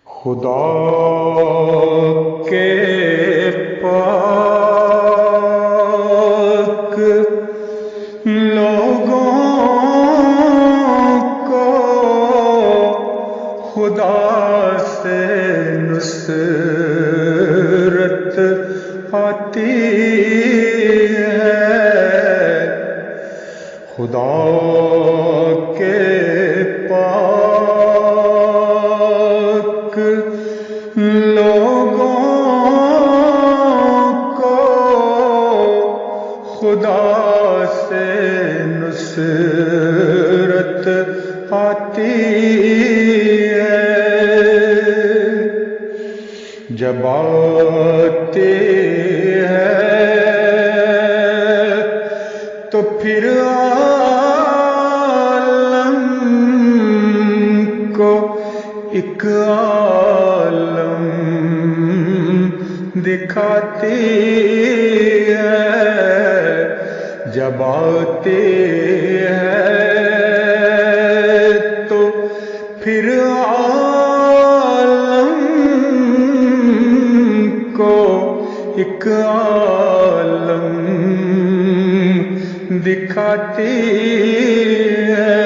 خدا کے پاک لوگوں کو خدا سے نصرت آتی ہے۔ خدا کے پاک لوگوں کو خدا سے نصرت آتی ہے۔ جب آتی ہے تو پھر عالم کو ایک عالم دکھاتی ہے۔ جب آتی ہے تو پھر عالم کو ایک عالم دکھاتی ہے۔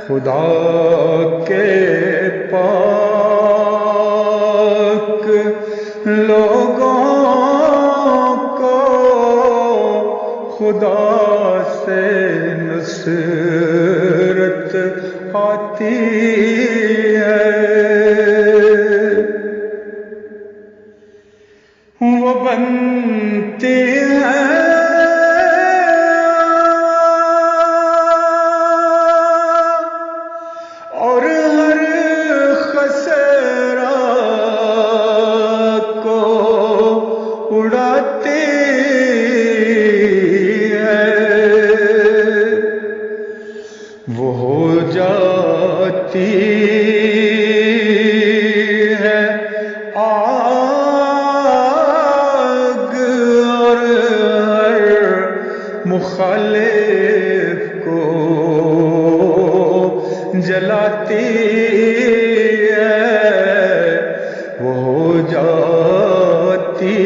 خدا کے پاک لوگوں کو خدا سے نصرت آتی ہے۔ وہ بنتی ہے اور ہر خسرہ کو اڑاتی ہے۔ وہ ہو جاتی ہے آگ اور ہر مخالف کو جلاتی ہے۔ وہ ہو جاتی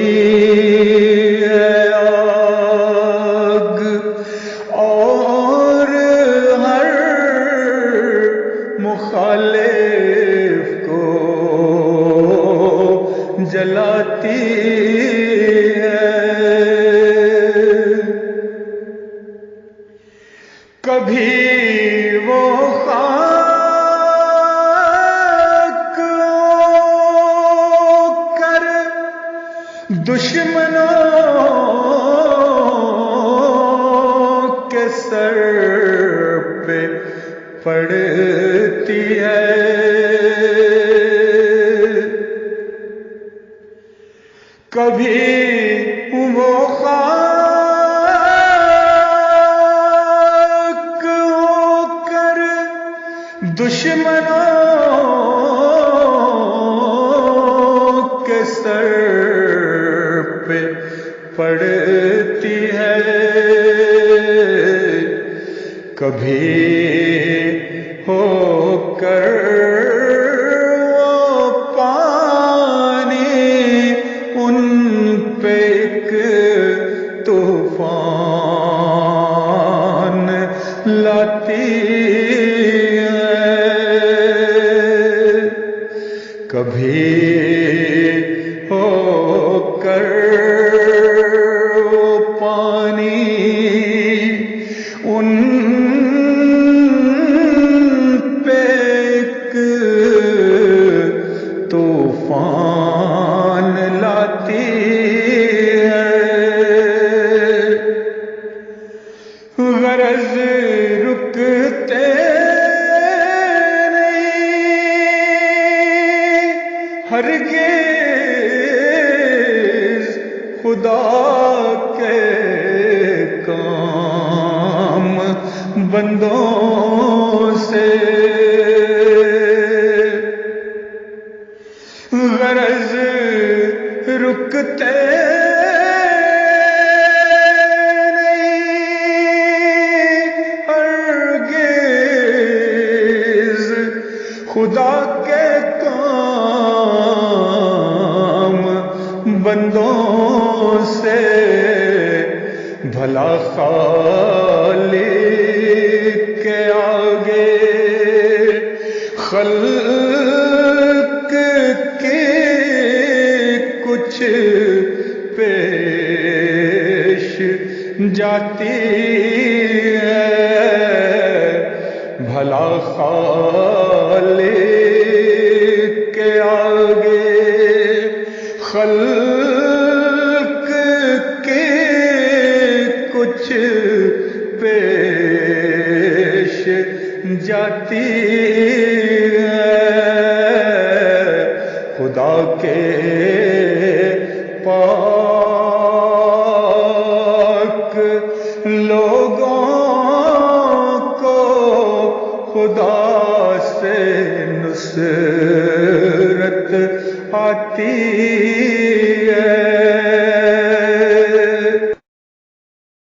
ہے آگ اور ہر مخالف کو جلاتی ہے۔ کبھی وہ خاک کر دشمنوں کے سر پہ پڑتی ہے۔ کبھی وہ خاک ہو کر دشمنوں کے سر پہ پڑتی ہے۔ کبھی ہو کر وہ پانی ان پہ ایک طوفان لاتی ہے۔ کبھی ہو کر وہ پانی ان پہ ایک طوفان لاتی ہے۔ غرض رکتے نہیں ہرگز خدا کے کام بندوں سے۔ غرض رکتے نہیں ہرگز خدا کے بندوں سے بھلا خالق کے آگے خلق کے کچھ پیش جاتی ہے بھلا خالق کے آگے خلق کے کچھ پیش جاتی ہے خدا کے پاک لوگوں کو خدا سے نصرت آتی